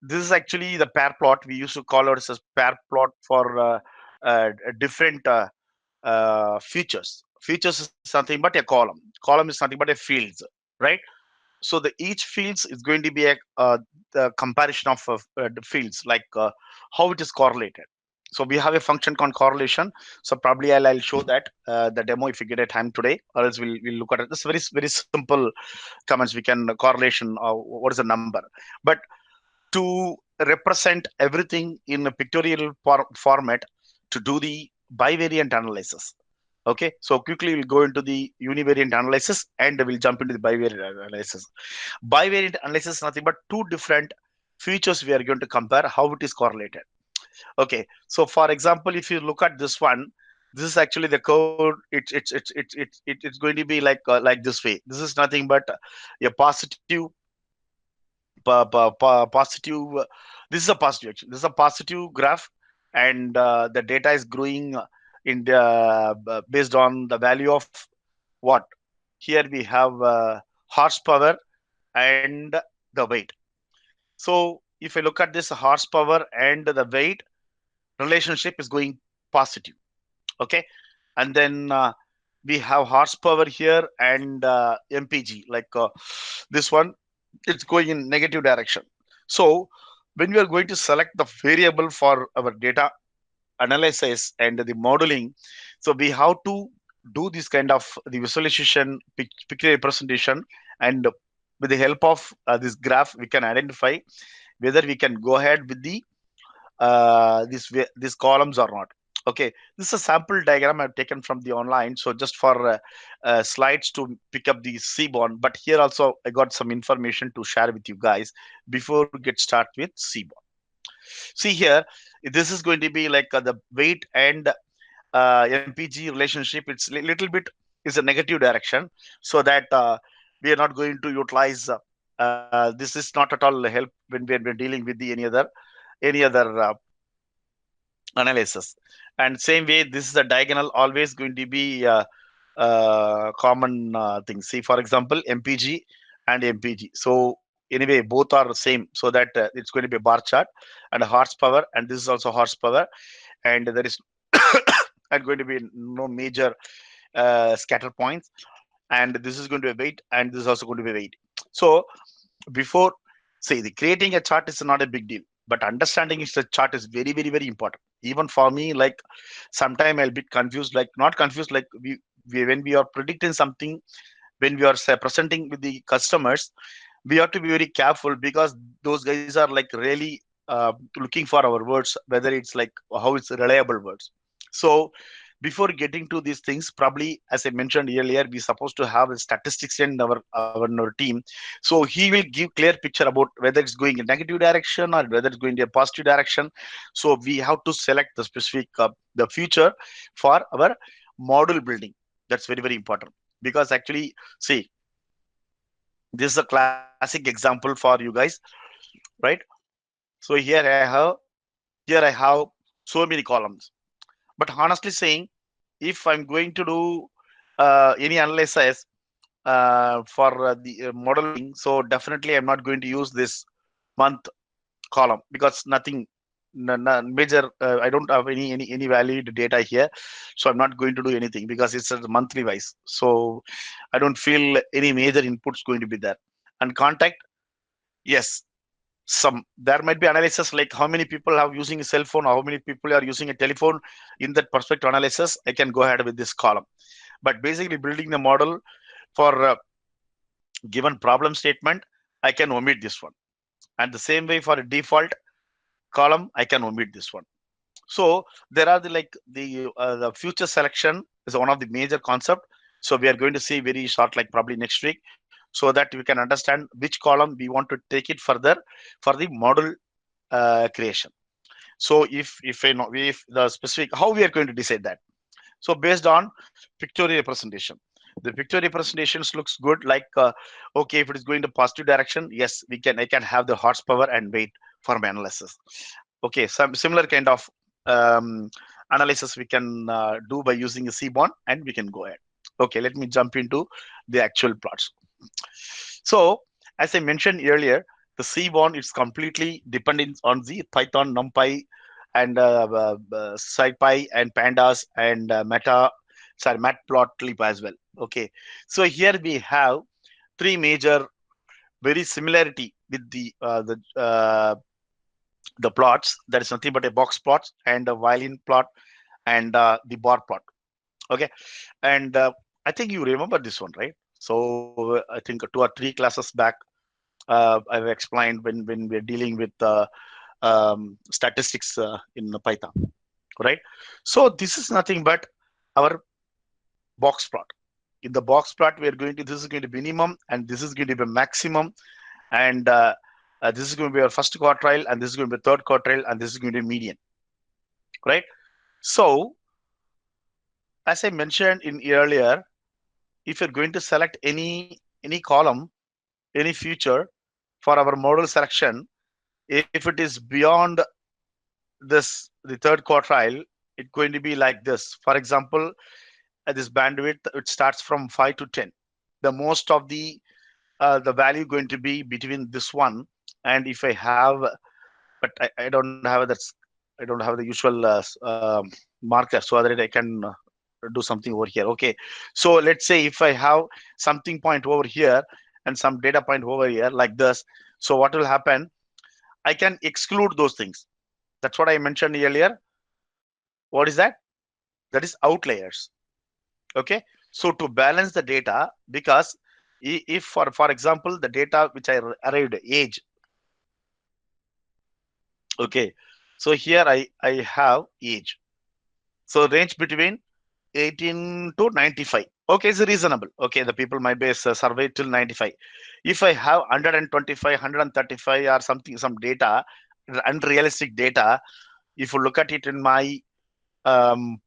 this is actually the pair plot. We used to call it as pair plot for different features. Features is nothing but a column. Column is nothing but a fields, right? So the each fields is going to be a the comparison of the fields, like how it is correlated. So we have a function called correlation. So probably I'll show that the demo if you get a time today, or else we'll look at it. This very simple comments. We can correlation. What is the number? But to represent everything in a pictorial format to do the bivariant analysis. Okay, so quickly we'll go into the univariant analysis and we'll jump into the bivariant analysis. Bivariant analysis is nothing but two different features we are going to compare how it is correlated. Okay, so for example, if you look at this one, this is actually the code. It's going to be like this way. This is nothing but a positive positive. This is a positive actually. This is a positive graph, and the data is growing in the based on the value of what. Here we have horsepower and the weight. So if I look at this horsepower and the weight relationship is going positive. Okay, and then we have horsepower here and mpg, like this one, it's going in negative direction. So when we are going to select the variable for our data analysis and the modeling, so we have to do this kind of the visualization, picture representation, and with the help of this graph we can identify whether we can go ahead with the these columns or not. Okay, this is a sample diagram I've taken from the online, so just for slides to pick up the Seaborn. But here also I got some information to share with you guys before we get start with Seaborn. See here, this is going to be like the weight and mpg relationship. It's little bit is a negative direction, so that we are not going to utilize this is not at all help when we're dealing with the any other analysis. And same way, this is a diagonal always going to be common thing. See, for example, mpg and mpg. So anyway, both are same, so that it's going to be a bar chart and a horsepower, and this is also horsepower, and there is and going to be no major scatter points, and this is going to be weight, and this is also going to be weight. So before, say, the creating a chart is not a big deal, but understanding is the chart is very important. Even for me, like sometime I'll be confused, like not confused, like we when we are predicting something, when we are say, presenting with the customers, we have to be very careful, because those guys are like really looking for our words, whether it's like how it's reliable words. So before getting to these things, probably as I mentioned earlier, we're supposed to have a statistics in our team. So he will give clear picture about whether it's going in negative direction or whether it's going in a positive direction. So we have to select the specific the future for our model building. That's very important, because actually, see, this is a classic example for you guys, right? So here I have so many columns. But honestly saying, if I'm going to do any analysis for the modeling, so definitely I'm not going to use this month column, because nothing major. I don't have any valid data here, so I'm not going to do anything because it's a monthly wise. So I don't feel any major inputs going to be there. And contact, yes, some there might be analysis like how many people have using a cell phone, how many people are using a telephone. In that perspective analysis, I can go ahead with this column. But basically building the model for given problem statement, I can omit this one. And the same way for a default column, I can omit this one. So there are the future selection is one of the major concept. So we are going to see very short, like probably next week, so that we can understand which column we want to take it further for the model creation. So if I know if the specific how we are going to decide that. So based on pictorial representation, the pictorial representations looks good. Like okay, if it is going to positive direction, yes, I can have the horsepower and weight for my analysis. Okay, some similar kind of um, analysis we can do by using a Seaborn, and we can go ahead. Okay, let me jump into the actual plots. So as I mentioned earlier, The Seaborn is completely dependent on the Python, NumPy, and SciPy and Pandas and Matplotlib as well. Okay, so here we have three major very similarity with the plots. That is nothing but a box plot and a violin plot and the bar plot. Okay, and I think you remember this one, right? So I think 2 or 3 classes back, I've explained when we're dealing with statistics in Python, right? So this is nothing but our box plot. In the box plot, we're going to this is going to be minimum, and this is going to be maximum, and this is going to be our first quartile, and this is going to be third quartile, and this is going to be median, right? So as I mentioned in earlier, if you're going to select any column, any feature for our model selection, if it is beyond this the third quartile, it's going to be like this. For example, this bandwidth, it starts from 5 to 10. The most of the value going to be between this one, and if I have, but I don't have I don't have the usual marker, so that I can do something over here. Okay, so let's say if I have something point over here and some data point over here like this, so what will happen? I can exclude those things. That's what I mentioned earlier. What is that? That is outliers. Okay, so to balance the data, because if for example the data which I arrived age, okay, so here I have age, so range between 18 to 95. Okay, it's reasonable. Okay, the people might be surveyed till 95. If I have 125, 135 or something, some data, unrealistic data, if you look at it in my um,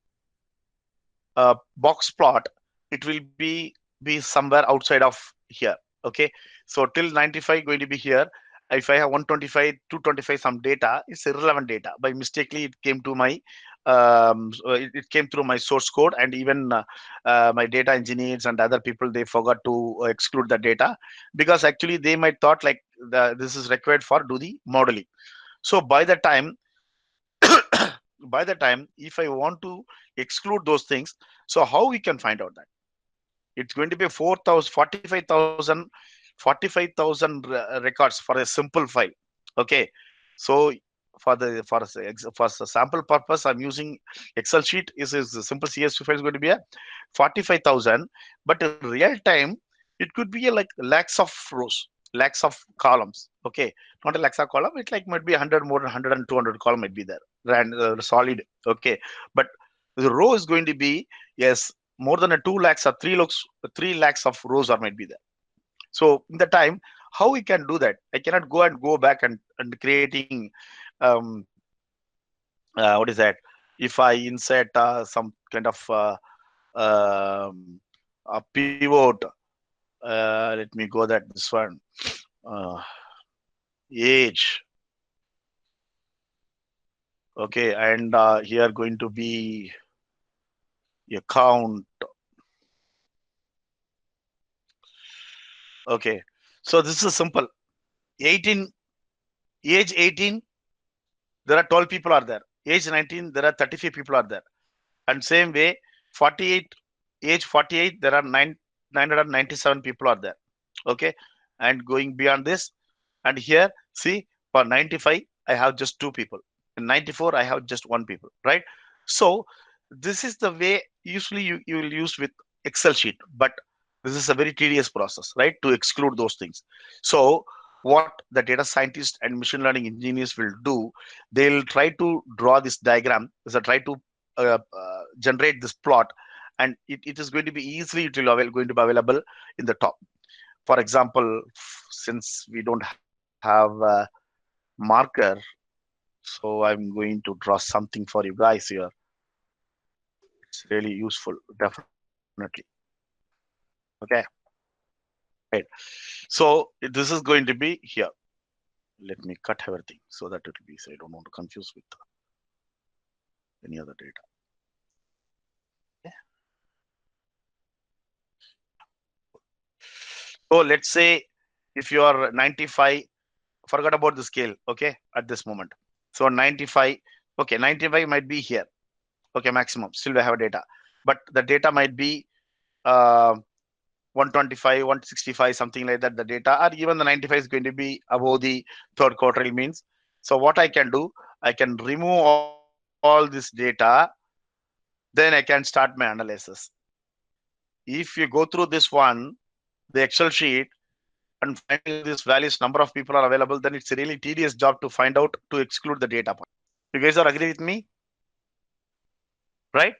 box plot, it will be somewhere outside of here. Okay, so till 95 going to be here. If I have 125, 225 some data, it's irrelevant data. By mistakenly, it came to my it came through my source code, and even my data engineers and other people, they forgot to exclude the data, because actually they might thought like this is required for do the modeling. So by the time if I want to exclude those things, so how we can find out that? It's going to be 4,000, 45,000, 45,000 records for a simple file. Okay, so for the sample purpose, I'm using Excel sheet. Is a simple CSV file is going to be a 45,000, but in real time it could be a like lakhs of rows, lakhs of columns. Okay, not a lakhs of column. It like might be 100 more than 100 and 200 column might be there, solid. Okay, but the row is going to be, yes, more than a 2 lakhs or 3 lakhs of rows are might be there. So in the time, how we can do that? I cannot go back and creating what is that? If I insert some kind of a pivot, let me go that this one, uh, age. Okay, and here going to be a count. Okay, so this is simple. 18, age 18, there are 12 people are there. Age 19, there are 35 people are there. And same way, 48, age 48, there are 997 people are there. Okay, and going beyond this, and here, see, for 95, I have just 2 people. In 94, I have just 1 people, right? So this is the way usually you will use with Excel sheet, but this is a very tedious process, right? To exclude those things. So what the data scientists and machine learning engineers will do, they'll try to draw this diagram, so try to generate this plot, and it is going to be easily going to be available in the top. For example, since we don't have marker, so I'm going to draw something for you guys here. It's really useful, definitely. Okay, right. So this is going to be here. Let me cut everything so that it will be, so I don't want to confuse with any other data. Okay. So let's say if you are 95, forgot about the scale, okay, at this moment. So 95, okay, 95 might be here, okay, maximum. Still we have data, but the data might be 125, 165, something like that. The data, or even the 95 is going to be above the third quartile means. So what I can do, I can remove all this data, then I can start my analysis. If you go through this one, the Excel sheet, and finding out this values, number of people are available, then it's a really tedious job to find out to exclude the data point. You guys are agree with me, right?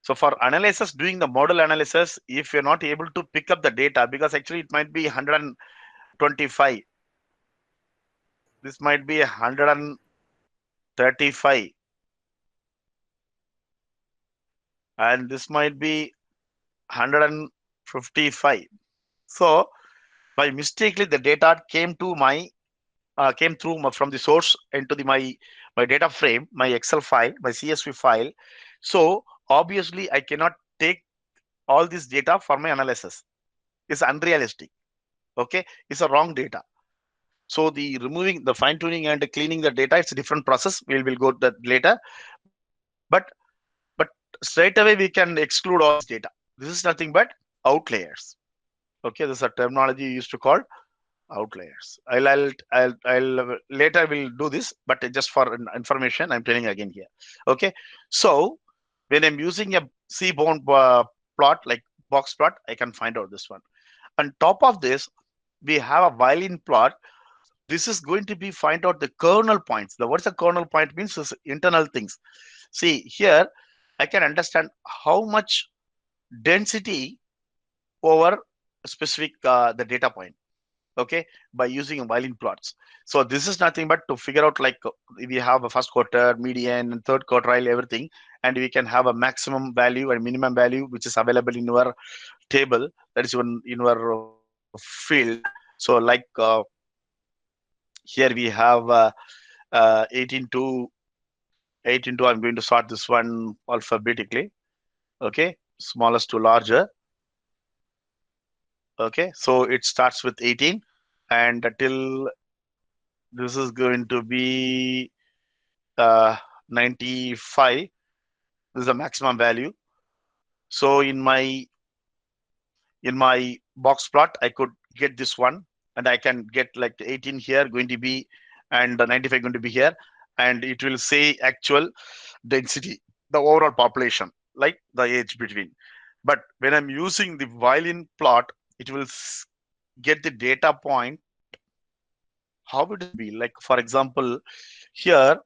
So for analysis, doing the model analysis, if you're not able to pick up the data, because actually it might be 125, this might be 135, and this might be 155. So by mistakenly, the data came to my came through from the source into the my data frame, my Excel file, my CSV file. So obviously, I cannot take all this data for my analysis. It's unrealistic. Okay, it's a wrong data. So the removing, the fine tuning and cleaning the data, it's a different process. We will go that later. But but straight away we can exclude all this data. This is nothing but outliers. Okay, this is a terminology used to call outliers. I'll later will do this, but just for information, I'm telling again here. Okay, so when I'm using a C-bound plot like box plot, I can find out this one. On top of this, we have a violin plot. This is going to be find out the kernel points. The what's a kernel point means is internal things. See here, I can understand how much density over specific the data point, okay, by using violin plots. So this is nothing but to figure out like we have a first quarter, median, and third quartile, everything, and we can have a maximum value and minimum value which is available in your table, that is in your field. So like here we have 18 to 18 to, I'm going to sort this one alphabetically, okay, smallest to larger. Okay, so it starts with 18 and till this is going to be uh, 95. This is the maximum value. So in my box plot, I could get this one, and I can get like 18 here going to be, and 95 going to be here, and it will say actual density, the overall population, like the age between. But when I'm using the violin plot, it will get the data point how it is going to be. Like for example, here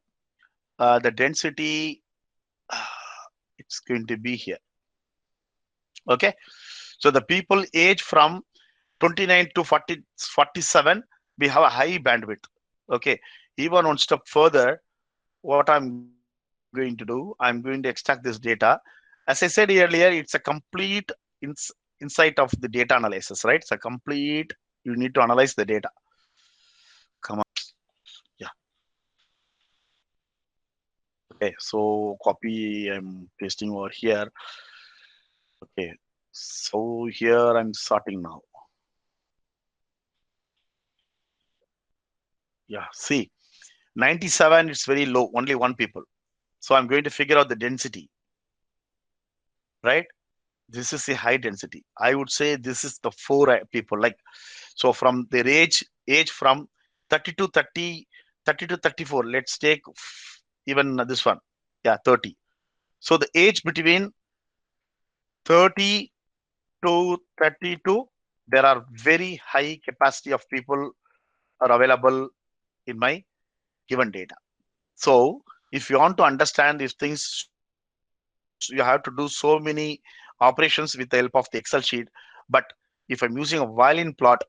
the density it's going to be here. Okay, so the people age from 29 to 40, 47, we have a high bandwidth. Okay, even one step further, what I'm going to do, I'm going to extract this data. As I said earlier, it's a complete insight of the data analysis, right? It's a complete, you need to analyze the data. Come on. Yeah. Okay, so copy, I'm pasting over here. Okay, so here I'm sorting now. Yeah, see, 97, it's very low, only one people. So I'm going to figure out the density, right? This is a high density. I would say this is the four people. Like, so from their age from 30 to 30, 30 to 34. Let's take even this one. Yeah, 30. So the age between 30 to 32, there are very high capacity of people are available in my given data. So if you want to understand these things, you have to do so many operations with the help of the Excel sheet. But if I'm using a violin plot,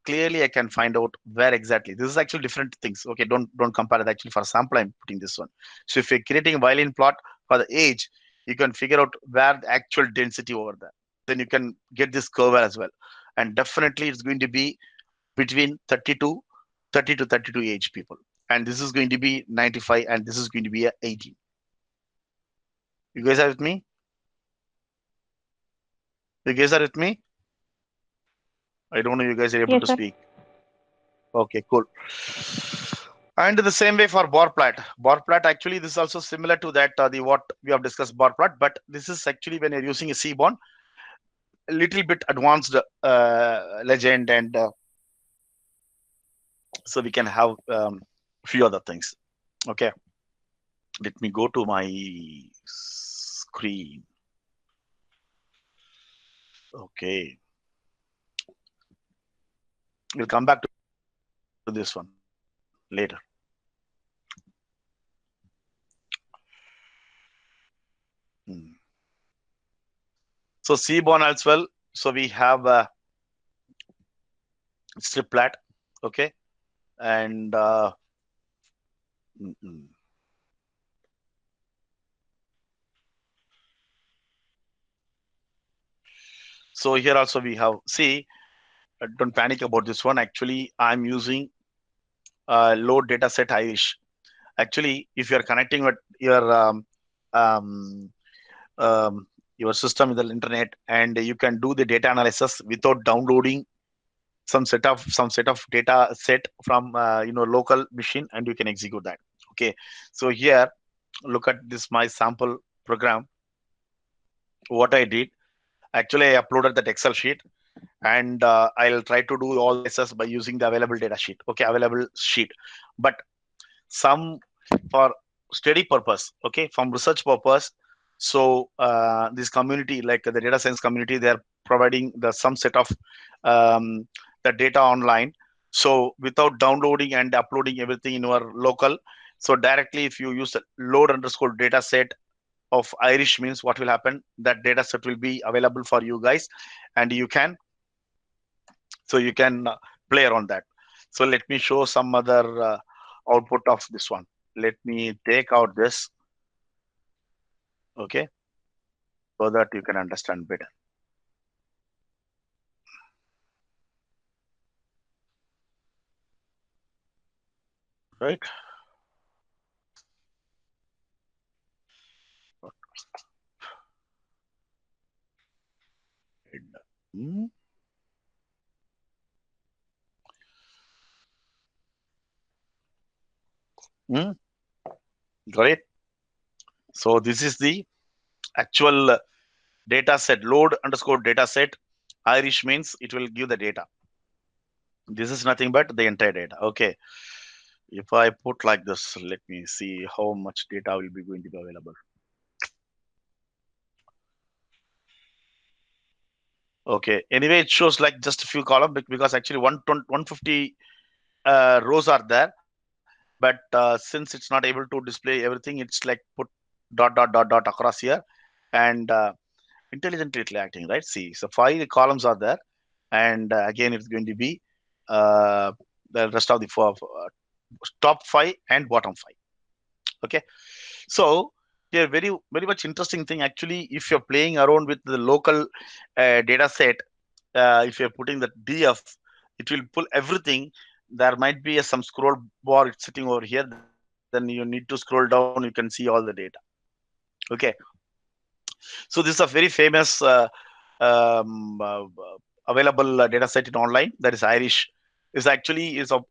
clearly I can find out where exactly. This is actually different things. Okay, don't compare it. Actually, for example, I'm putting this one. So if you're creating a violin plot for the age, you can figure out where the actual density over there. Then you can get this curve as well. And definitely it's going to be between 30 to 32 age people. And this is going to be 95 and this is going to be a 18. You guys are with me? You guys are with me? I don't know you guys are able to Yes, sir. speak. Okay, cool. And the same way for bar plot. Bar plot actually this is also similar to that the what we have discussed bar plot, but this is actually when you're using a Seaborn, a little bit advanced legend, and so we can have few other things. Okay, let me go to my screen. Okay, we'll come back to this one later. Hmm. So Seaborn as well. So we have strip plat. Okay, and mm, mm. So here also we have, see, don't panic about this one. Actually, I'm using load data set Irish. Actually, if you're connecting with um, um, your system with the internet, and you can do the data analysis without downloading some set of data set from local machine, and you can execute that. Okay, so here look at this my sample program. What I did, actually I uploaded that Excel sheet, and I'll try to do all this by using the available data sheet. Okay, available sheet, but some for study purpose. Okay, from research purpose. So this community, like the data science community, they are providing the some set of um, the data online. So without downloading and uploading everything in your local, so directly if you use the load underscore data set of Irish, means what will happen, that data set will be available for you guys, and you can play around that. So let me show some other output of this one. Let me take out this, okay, so that you can understand better, right? Mm, mm, got it. So this is the actual data set, load underscore data set. Irish means it will give the data. This is nothing but the entire data. Okay. If I put like this, let me see how much data will be going to be available. Okay. Anyway, it shows like just a few columns because actually 150 rows are there, but since it's not able to display everything, it's like put dot across here, and intelligently acting, right? See, so 5 columns are there, and again it's going to be uh, the rest of the top 5 and bottom 5. Okay, so yeah, very very much interesting thing actually. If you're playing around with the local data set, if you're putting the DF, it will pull everything. There might be some scroll bar sitting over here. Then you need to scroll down. You can see all the data. Okay, so this is a very famous available data set in online. That is Irish. Is actually is of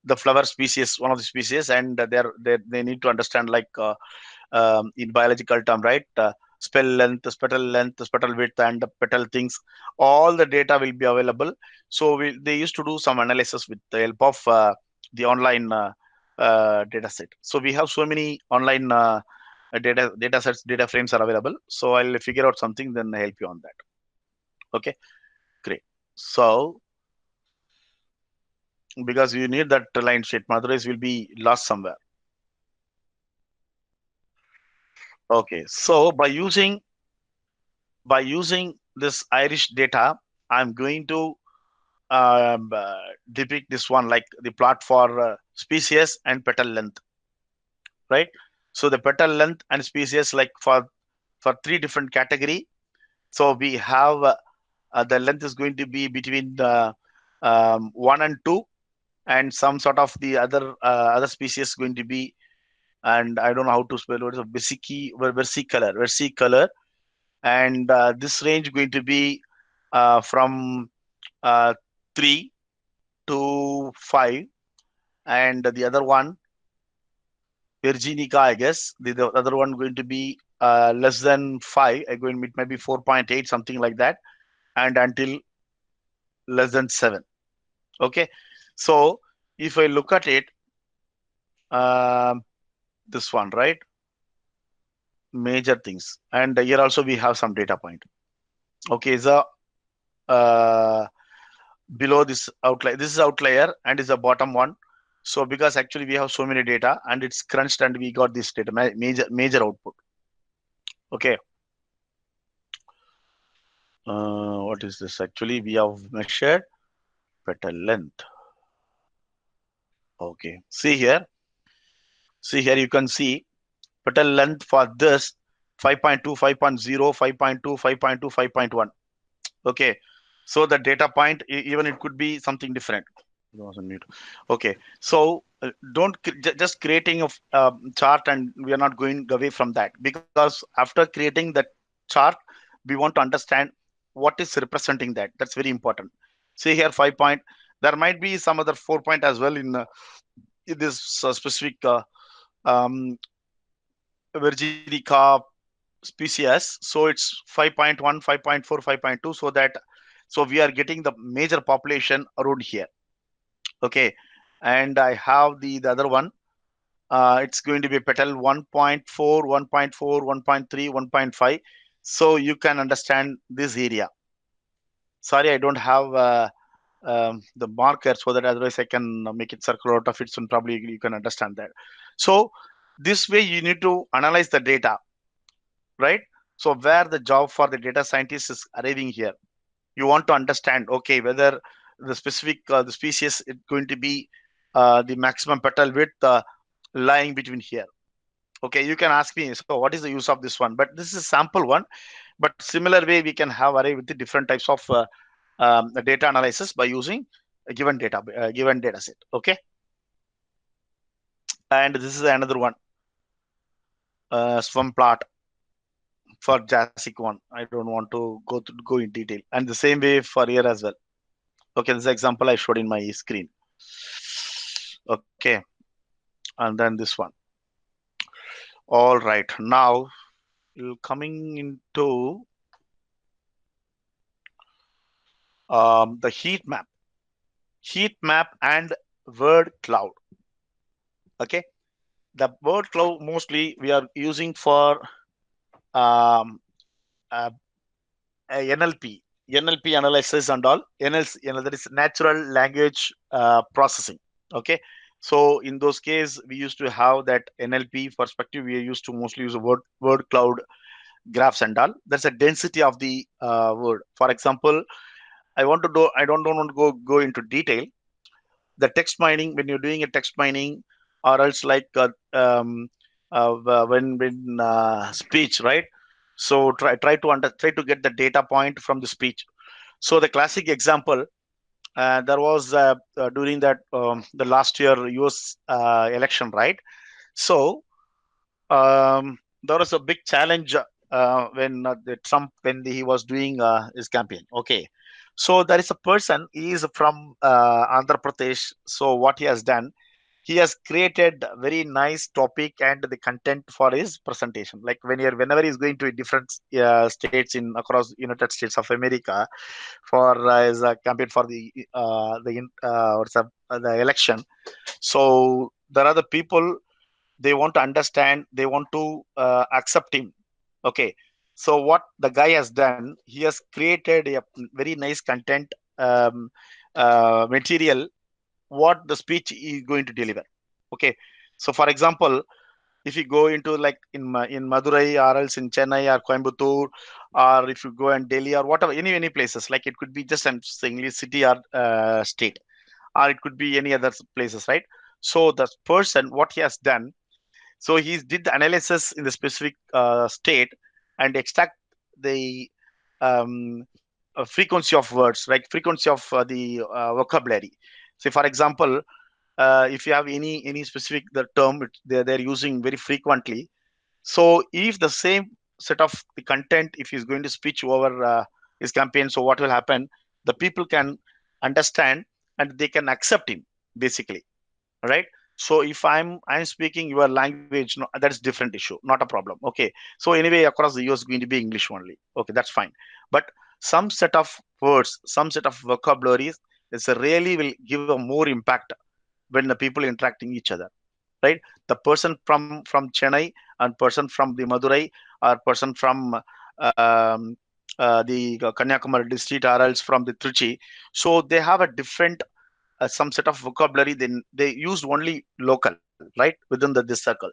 the flower species, one of the species, and they need to understand like in biological term, right? Spetal width, and the petal things. All the data will be available. So they used to do some analysis with the help of the online data set. So we have so many online data sets, data frames are available. So I'll figure out something, then help you on that. Okay, great. So because you need that line sheet, otherwise will be lost somewhere. Okay, so by using this Irish data, I'm going to um, uh, depict this one like the plot for species and petal length, right? So the petal length and species, like for 3 different category. So we have the length is going to be between 1 and 2, and some sort of the other species going to be, and I don't know how to spell what is a versicolor, and this range going to be from uh, 3, to 5, and the other one Virginica, I guess. The other one going to be less than 5. Going it maybe 4.8, something like that, and until less than 7. Okay, so if I look at it, um, this one, right? Major things, and here also we have some data point. Okay, so uh, below this outlier, this is outlier and is the bottom one. So because actually we have so many data and it's crunched and we got this data major output. Okay, what is this? Actually we have measured petal length. Okay, see here you can see petal length for this 5.2, 5.0, 5.2, 5.2, 5.1. Okay, so the data point, even it could be something different. It was on mute. Okay, so don't just creating a chart, and we are not going away from that, because after creating that chart, we want to understand what is representing that. That's very important. See here, 5 point. There might be some other 4 point as well in this specific um, Virginica species. So it's 5.1, 5.4, 5.2. So we are getting the major population around here. Okay, and I have the other one. It's going to be petal 1.4, 1.4, 1.3, 1.5. So you can understand this area. Sorry, I don't have the marker, so that otherwise I can make it circle out of it, so probably you can understand that. So this way you need to analyze the data, right? So where the job for the data scientist is arriving here, you want to understand, okay, whether the specific the species is going to be the maximum petal width lying between here. Okay, you can ask me, so what is the use of this one? But this is sample one. But similar way we can have array with the different types of data analysis by using a given data set. Okay, and this is another one, swim plot for JASIC one. I don't want to go in detail, and the same way for here as well. Okay, this is example I showed in my screen. Okay, and then this one. All right, now coming into the heat map and word cloud. Okay, the word cloud mostly we are using for um, uh, NLP analysis and all. NLC, that is natural language processing. Okay, so in those cases we used to have that NLP perspective. We used to mostly use a word cloud graphs and all. That's a density of the word. For example, I don't want to go into detail. The text mining, when you're doing a text mining, or else like when speech, right? So try to get the data point from the speech. So the classic example, there was during that the last year US election, right? So there was a big challenge when the Trump, when he was doing his campaign. Okay, so there is a person. He is from Andhra Pradesh. So what he has done, he has created a very nice topic and the content for his presentation. Like whenever he's going to different states in across United States of America for his campaign for the election. So there are the people, they want to understand, they want to accept him. Okay, so what the guy has done, he has created a very nice content material, what the speech is going to deliver. Okay, so for example, if you go into like in Madurai, or else in Chennai or Coimbatore, or if you go in Delhi or whatever, any places, like it could be just an single city or state, or it could be any other places, right? So the person, what he has done, so he did the analysis in the specific state and extract the um, frequency of words, like frequency of the vocabulary. So, for example, if you have any specific the term they're using very frequently. So, if the same set of the content, if he's going to speech over his campaign, so what will happen? The people can understand. and they can accept him basically, right? So if I'm speaking your language, no, that's different issue, not a problem. Okay, so anyway across the US going to be English only. Okay, that's fine. But some set of words, some set of vocabularies is really will give a more impact when the people interacting each other, right? The person from Chennai and person from the Madurai, or person from um, the Kanyakumari district, or else from the Trichy, so they have a different some set of vocabulary. Then they used only local, right, within this circle.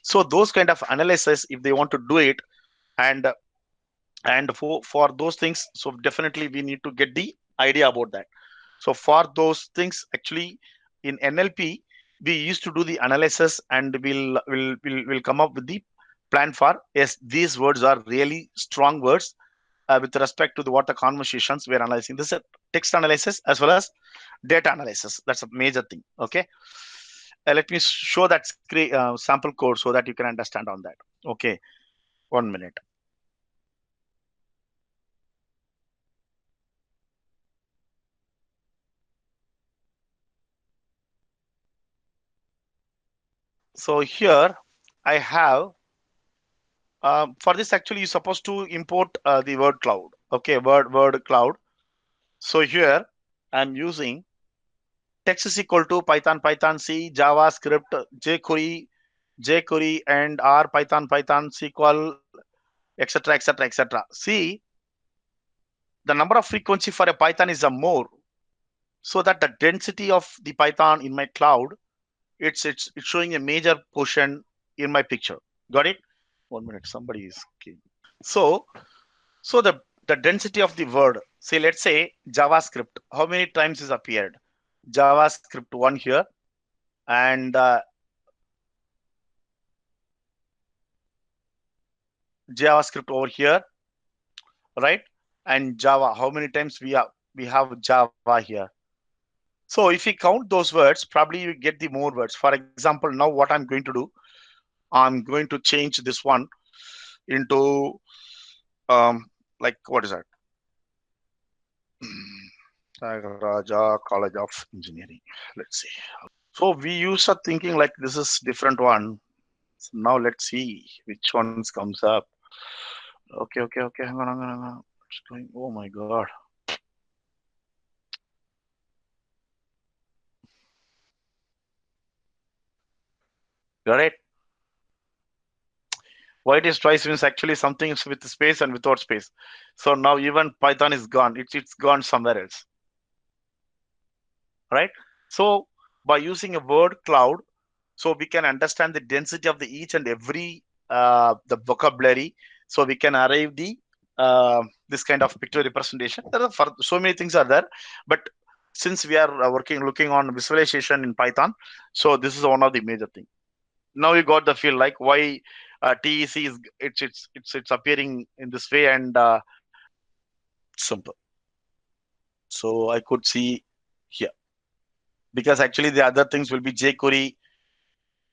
So those kind of analysis, if they want to do it, and for those things, so definitely we need to get the idea about that. So for those things, actually, in NLP, we used to do the analysis, and we'll come up with the plan for, yes, these words are really strong words with respect to what the conversations we're analyzing. This is a text analysis as well as data analysis. That's a major thing. Okay. Let me show that sample code so that you can understand on that. Okay. 1 minute. So here I have, for this actually you're supposed to import the word cloud. Okay. Word cloud. So here I'm using text is equal to Python C, JavaScript, jQuery, and R, Python SQL, etc., etc., etc. See, the number of frequency for a Python is a more, so that the density of the Python in my cloud, it's showing a major portion in my picture. Got it? 1 minute, somebody is key. So the density of the word, say let's say JavaScript, how many times is appeared? JavaScript one here, and JavaScript over here, right? And Java, how many times we have Java here? So if you count those words, probably you get the more words. For example, now what I'm going to do, I'm going to change this one into like what is that? Raja College of Engineering. Let's see. So we used to thinking like this is different one. So now let's see which ones comes up. Okay. Hang on. It's going. Oh my God. Got it. Why it is twice means actually something is with space and without space. So now even Python is gone. It's gone somewhere else, right? So by using a word cloud, so we can understand the density of the each and every the vocabulary. So we can arrive the this kind of picture representation. There are so many things are there, but since we are looking on visualization in Python, so this is one of the major thing. Now you got the feel like why TEC is it's appearing in this way, and simple. So I could see here, because actually the other things will be jQuery.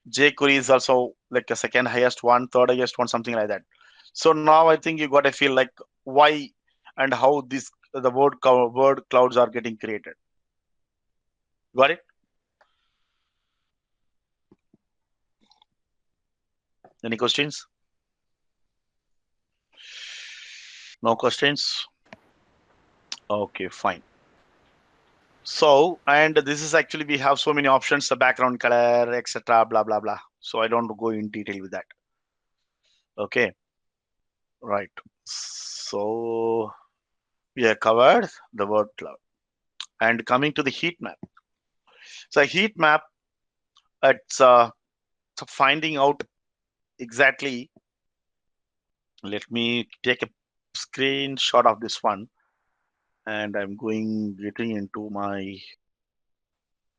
jQuery is also like a second highest one, third highest one, something like that. So now I think you got to feel like why and how this the word clouds are getting created. Got it? Any questions? No questions? Okay, fine. So, and this is actually we have so many options, the background color, etc. Blah blah blah. So I don't go in detail with that. Okay, right. So we have covered the word cloud. And coming to the heat map. So heat map, it's finding out exactly. Let me take a screenshot of this one, and I'm getting into my.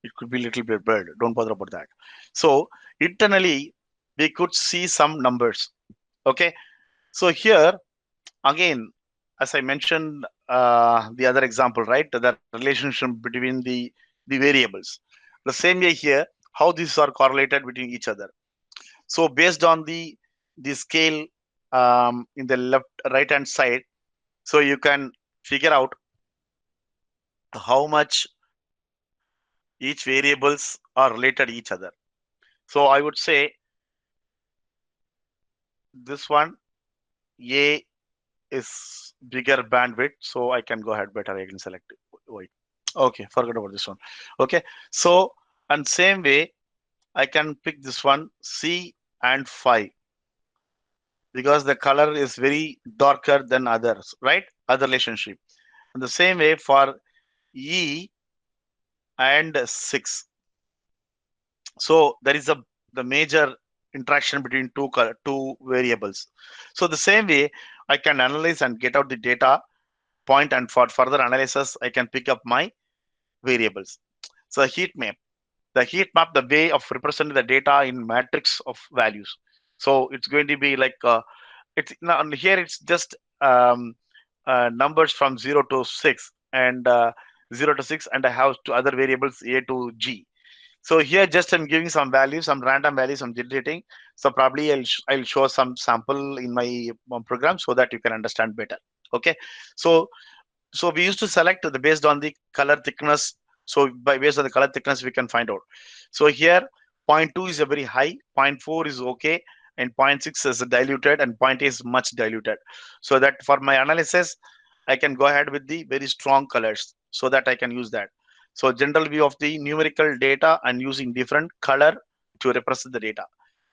It could be a little bit blurred. Don't bother about that. So internally, we could see some numbers. Okay. So here again, as I mentioned, the other example, right? The relationship between the variables. The same way here, how these are correlated between each other. So based on the scale in the left right hand side, so you can figure out how much each variables are related to each other. So I would say this one A is bigger bandwidth, so I can go ahead better. I can select white. Okay, forget about this one. Okay, so and same way I can pick this one C and 5 because the color is very darker than others, right? Other relationship. In the same way for E and 6. So there is a the major interaction between two variables. So the same way I can analyze and get out the data point, and for further analysis I can pick up my variables. So heat map. The heat map, the way of representing the data in matrix of values. So it's going to be like it's now here it's just numbers from 0 to 6 and 0 to 6, and I have two other variables A to G. So here just I'm giving some values, some random values I'm generating. So probably I'll show some sample in my program so that you can understand better. Okay. So we used to select the based on the color thickness. So by based on the color thickness we can find out. So here zero point 0.2 is a very high, zero point 0.4 is okay, and zero point 0.6 is diluted, and zero point 0.8 is much diluted. So that for my analysis I can go ahead with the very strong colors so that I can use that. So general view of the numerical data and using different color to represent the data.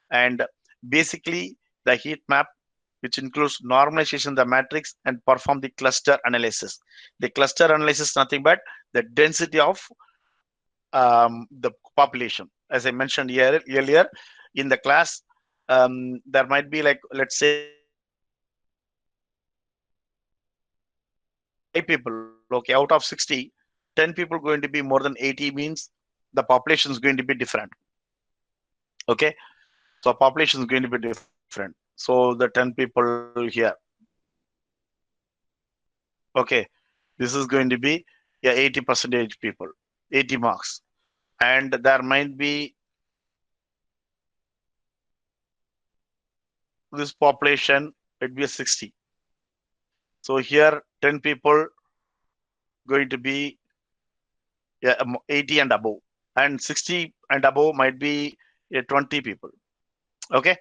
And basically the heat map, which includes normalization of the matrix and perform the cluster analysis. The cluster analysis is nothing but the density of the population. As I mentioned here earlier in the class, there might be like, let's say, 5 people. Okay, out of 60, 10 people going to be more than 80 means the population is going to be different. Okay, so population is going to be different. So the 10 people here. Okay, this is going to be, yeah, 80 percentage people, 80 marks, and there might be this population, it be a 60. So here 10 people going to be, yeah, 80 and above, and 60 and above might be 20 people. Okay,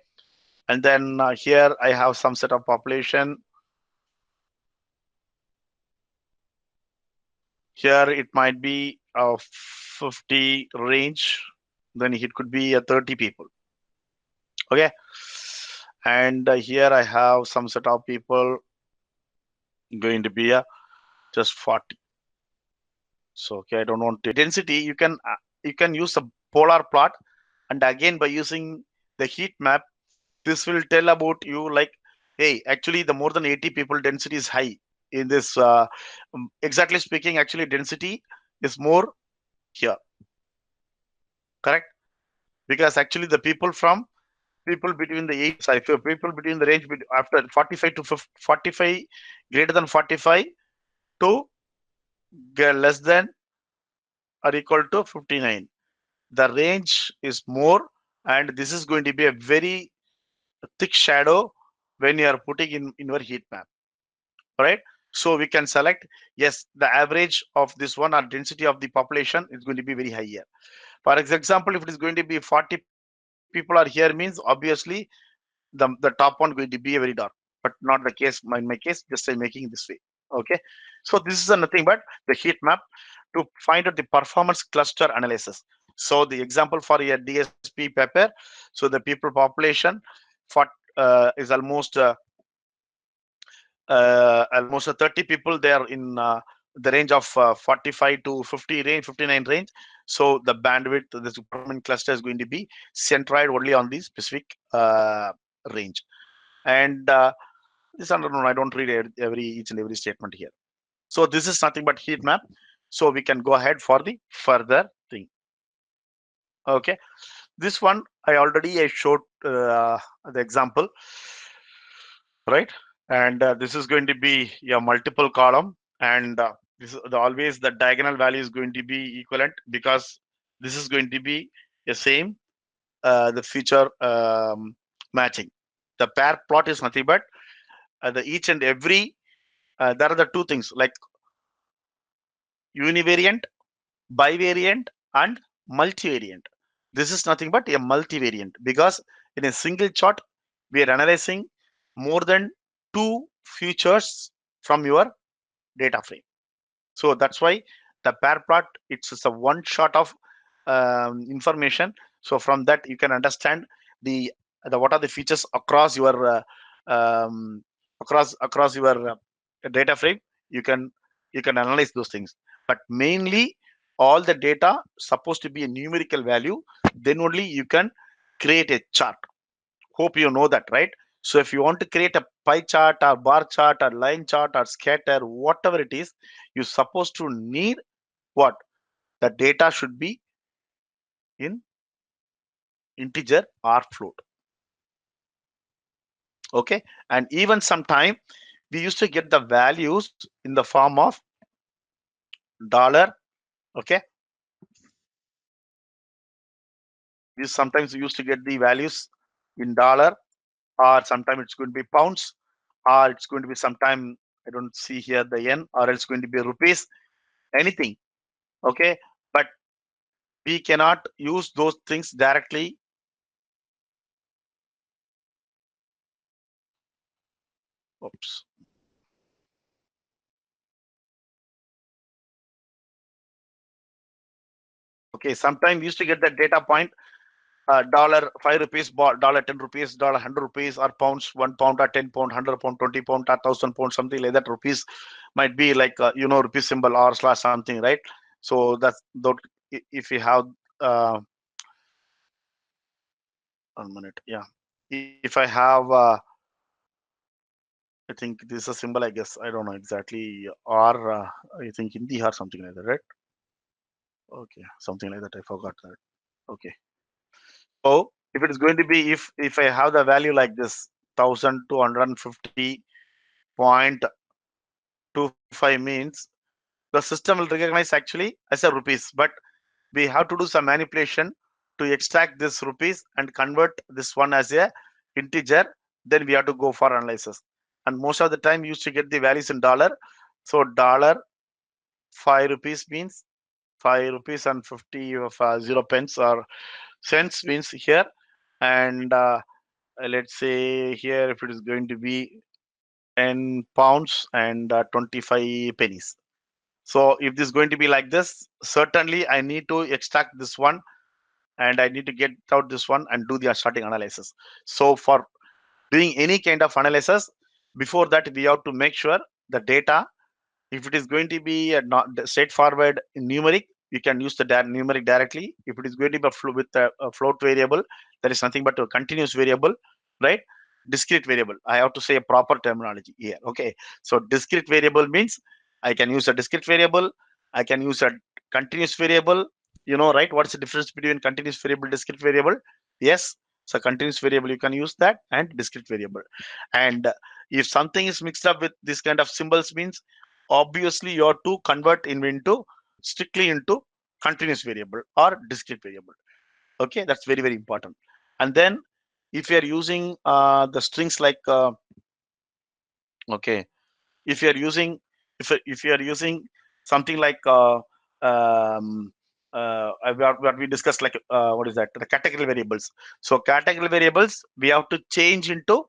and then here I have some set of population. Here it might be a 50 range, then it could be a 30 people. Okay, and here I have some set of people going to be a just 40. So okay, I don't want to density. You can use a polar plot, and again by using the heat map, this will tell about you like, hey, actually the more than 80 people density is high in this. Exactly speaking, actually density is more here, correct? Because actually the people between the eight, sorry, people between the range after 45 to 50, 45, greater than 45 to less than or equal to 59. The range is more, and this is going to be a very thick shadow when you are putting in your heat map. Right? So we can select, yes, the average of this one or density of the population is going to be very high here. For example, if it is going to be 40 people are here, means obviously the top one going to be a very dark, but not the case. In my case, just I'm making this way. Okay, so this is nothing but the heat map to find out the performance cluster analysis. So the example for a DSP paper, so the people population for is almost 30 people there in the range of 45 to 50 range, 59 range. So the bandwidth, the performance cluster is going to be centered only on the specific range. And this under no, I don't read every each and every statement here. So this is nothing but heat map. So we can go ahead for the further thing. Okay, this one I showed the example, right? And this is going to be a multiple column, and this is always the diagonal value is going to be equivalent because this is going to be the same the feature matching. The pair plot is nothing but the each and every there are the two things like univariant, bivariant, and multivariant. This is nothing but a multivariant because in a single chart, we are analyzing more than two features from your data frame. So that's why the pair plot, it's just a one shot of information. So from that you can understand the what are the features across your um, across your data frame. You can analyze those things, but mainly all the data supposed to be a numerical value. Then only you can create a chart. Hope you know that, right? So if you want to create a pie chart or bar chart or line chart or scatter, whatever it is, you're supposed to need what? The data should be in integer or float. Okay. And even sometime we used to get the values in the form of dollar. Okay. We sometimes used to get the values in dollar, or sometimes it's going to be pounds, or it's going to be sometime, I don't see here the yen, or it's going to be rupees, anything. Okay. But we cannot use those things directly. Oops. Okay, sometimes we used to get the data point, dollar 5 rupees, dollar 10 rupees, dollar 100 rupees, or pounds, 1 pound or 10 pound, 100 pound, 20 pound, or 1,000 pound, something like that. Rupees might be like rupee symbol or slash something, right? So that's that. If you have uh, 1 minute, yeah. If I have, I think this is a symbol. I guess I don't know exactly, or I think Hindi or something like that, right? Okay, something like that. I forgot that. Okay. So if it is going to be, if I have the value like this, 1,250.25 means the system will recognize actually as a rupees, but we have to do some manipulation to extract this rupees and convert this one as a integer. Then we have to go for analysis. And most of the time, you used to get the values in dollar. So dollar 5 rupees means 5 rupees and 50 of 0 pence or cents means here. And let's say here, if it is going to be 10 pounds and 25 pennies. So if this is going to be like this, certainly I need to extract this one, and I need to get out this one and do the starting analysis. So for doing any kind of analysis, before that we have to make sure the data, if it is going to be a not straightforward numeric, you can use the numeric directly. If it is going to be with a float variable, there is nothing but a continuous variable, right? Discrete variable. I have to say a proper terminology here. Okay. So discrete variable means I can use a discrete variable. I can use a continuous variable. You know, right? What's the difference between continuous variable, discrete variable? Yes. So continuous variable, you can use that, and discrete variable. And if something is mixed up with this kind of symbols means, obviously you have to convert into strictly into continuous variable or discrete variable. Okay, that's very very important. And then if you are using the strings like okay, if you are using, if you are using something like what we discussed, like what is that, the categorical variables. So categorical variables we have to change into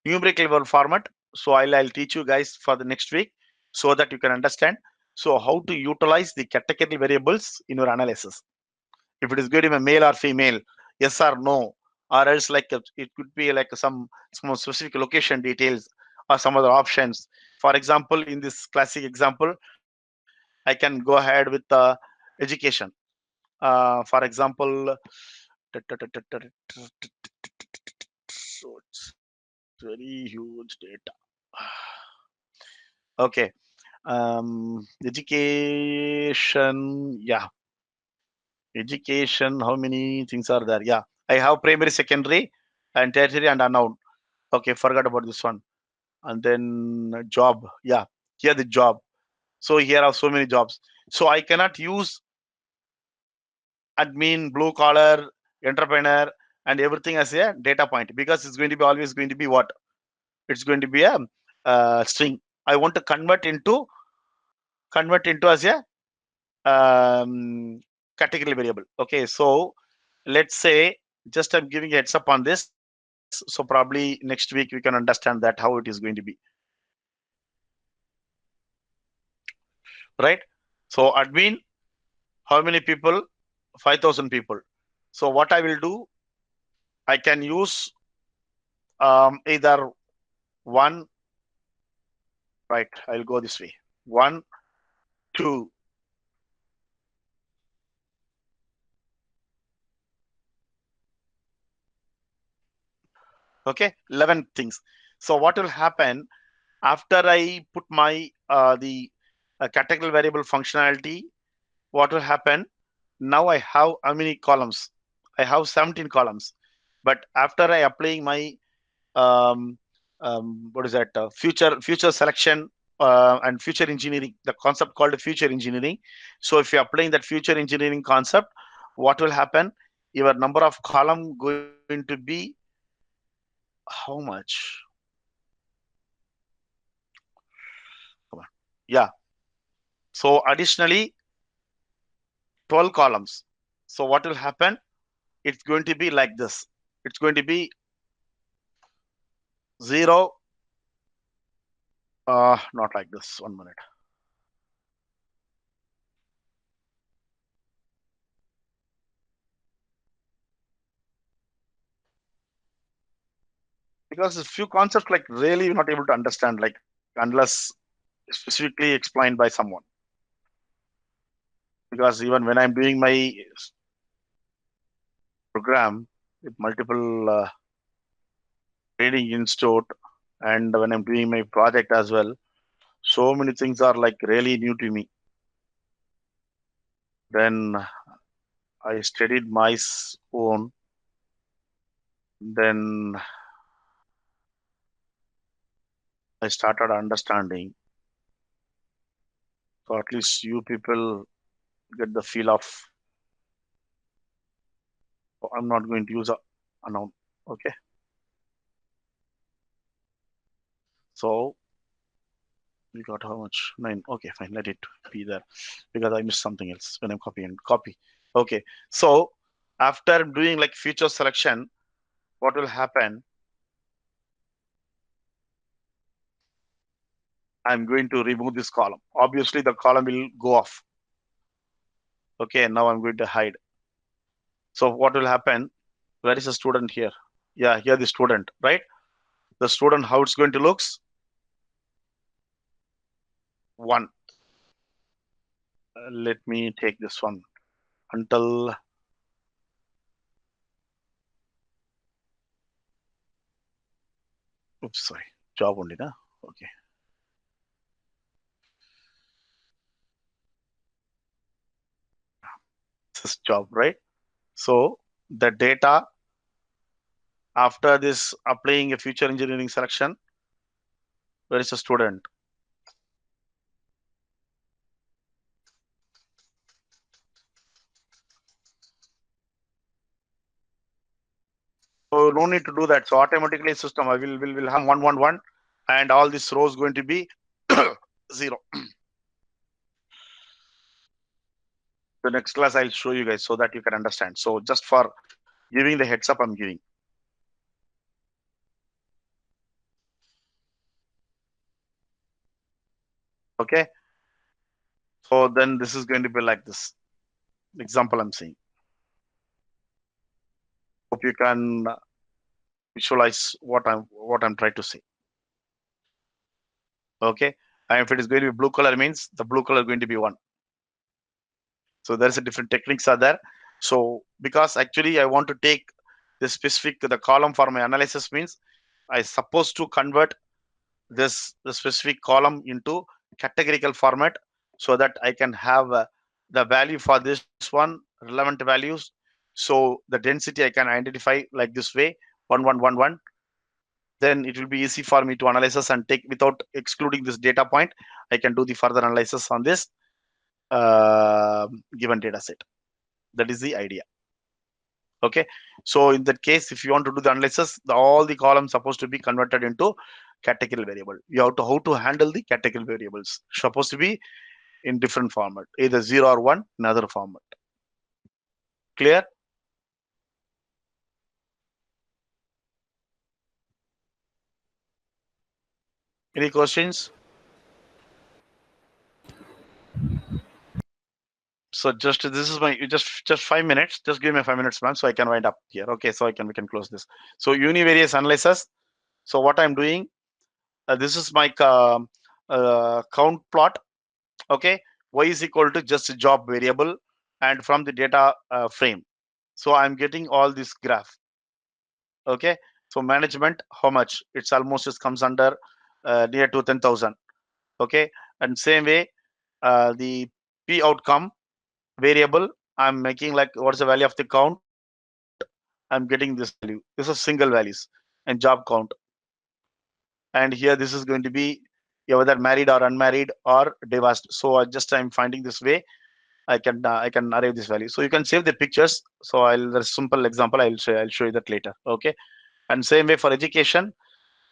numerical level format. So I'll teach you guys for the next week so that you can understand. So how to utilize the categorical variables in your analysis. If it is going to be male or female, yes or no, or else like it could be like some specific location details or some other options. For example, in this classic example, I can go ahead with education. For example, so it's very huge data. Okay. Education, yeah. Education, how many things are there? Yeah, I have primary, secondary, and tertiary and unknown. Okay, forgot about this one. And then job, yeah, here the job. So here are so many jobs. So I cannot use admin, blue collar, entrepreneur, and everything as a data point, because it's going to be always going to be what? It's going to be a string. I want to convert into as a um, category variable. Okay, so let's say, just I'm giving a heads up on this. So probably next week we can understand that how it is going to be, right? So admin, how many people? 5,000 people. So what I will do, I can use either one, right? I'll go this way. One, two. Okay, 11 things. So what will happen after I put my the categorical variable functionality? What will happen? Now I have how many columns? I have 17 columns. But after I applying my um, what is that? Future selection and future engineering, the concept called future engineering. So if you're applying that future engineering concept, what will happen? Your number of column going to be how much? Come on. Yeah. So additionally, 12 columns. So what will happen? It's going to be like this. It's going to be 0, not like this. 1 minute. Because a few concepts like really you're not able to understand, like unless specifically explained by someone. Because even when I'm doing my program with multiple training institute, and when I'm doing my project as well, so many things are like really new to me. Then I studied my own, then I started understanding. So at least you people get the feel of, I'm not going to use a noun. Okay. So we got how much? 9. Okay, fine. Let it be there because I missed something else when I'm copying. Copy. Okay. So after doing like feature selection, what will happen? I'm going to remove this column. Obviously, the column will go off. Okay. Now I'm going to hide. So what will happen? Where is the student here? Yeah, here the student, right? The student, how it's going to looks? 1. Let me take this one until, oops, sorry, job only, na? Okay, this is job, right? So the data after this applying a future engineering selection, where is the student? So no need to do that. So automatically system I will have 111 and all these rows going to be 0. The next class I'll show you guys so that you can understand. So just for giving the heads up I'm giving. Okay. So then this is going to be like this. Example I'm saying. Hope you can visualize what I'm trying to say. Okay. And if it is going to be blue color means the blue color going to be 1. So there's a different techniques are there. So because actually I want to take this specific the column for my analysis means I supposed to convert this the specific column into categorical format so that I can have the value for this one relevant values. So the density I can identify like this way 1111. Then it will be easy for me to analyze and take without excluding this data point. I can do the further analysis on this given data set. That is the idea. Okay. So in that case, if you want to do the analysis, all the columns supposed to be converted into categorical variable. You have to how to handle the categorical variables. Supposed to be in different format, either 0 or 1 in other format. Clear? Any questions? So just this is my just 5 minutes. Just give me 5 minutes, ma'am, so I can wind up here. Okay, so we can close this. So univariate analysis. So what I'm doing, this is my count plot. Okay, y is equal to just a job variable, and from the data frame. So I'm getting all this graph. Okay, so management, how much? It's almost it comes under near to 10,000. Okay, and same way, the p outcome variable, I'm making like what's the value of the count. I'm getting this value. This is single values and job count. And here this is going to be, you're whether married or unmarried or divorced. So I'm finding this way. I can arrive this value. So you can save the pictures. So there's simple example. I'll show you that later. Okay. And same way for education.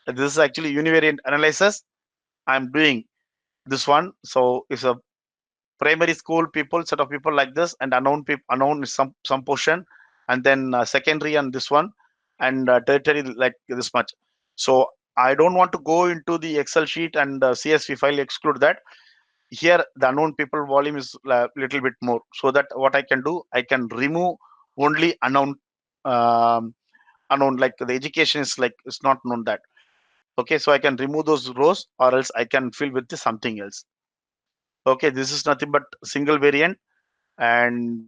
This is actually univariate analysis. I'm doing this one. So it's a primary school people, set of people like this, and unknown people, unknown is some portion, and then secondary and this one, and tertiary like this much. So I don't want to go into the Excel sheet and CSV file, exclude that. Here the unknown people volume is a little bit more, so that what I can do, I can remove only unknown, um, unknown, like the education is like it's not known that. Okay, so I can remove those rows, or else I can fill with the something else. Okay, this is nothing but single variant. And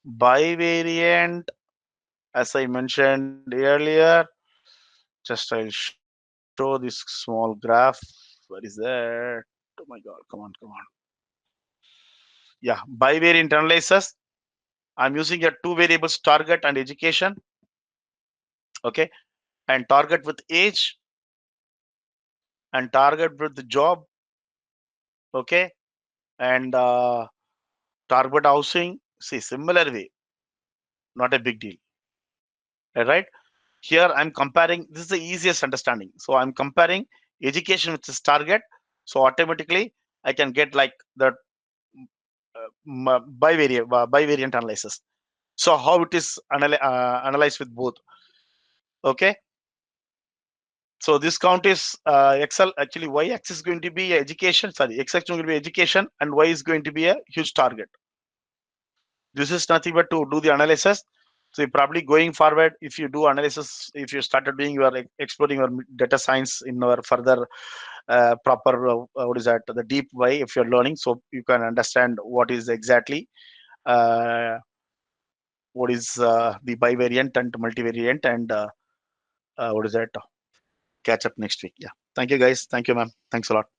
bivariant, as I mentioned earlier, just I'll show this small graph. Where is that? Oh my god, come on. Yeah, bivariant analysis. I'm using a two variables, target and education. Okay, and target with age and target with the job. Okay, and target housing. See, similar way, not a big deal. All right. Here I'm comparing, this is the easiest understanding. So I'm comparing education with this target. So automatically I can get like the bivariant analysis. So how it is analyzed with both. Okay. So this count is Excel, actually y axis is going to be education, sorry, x axis is going to be education, and y is going to be a huge target. This is nothing but to do the analysis. So you're probably going forward, if you do analysis, if you started doing your exploring your data science in our further proper what is that, the deep way, if you're learning, so you can understand what is exactly uh, what is the bivariant and multivariant, and what is that, catch up next week. Yeah, thank you guys, thank you ma'am, thanks a lot.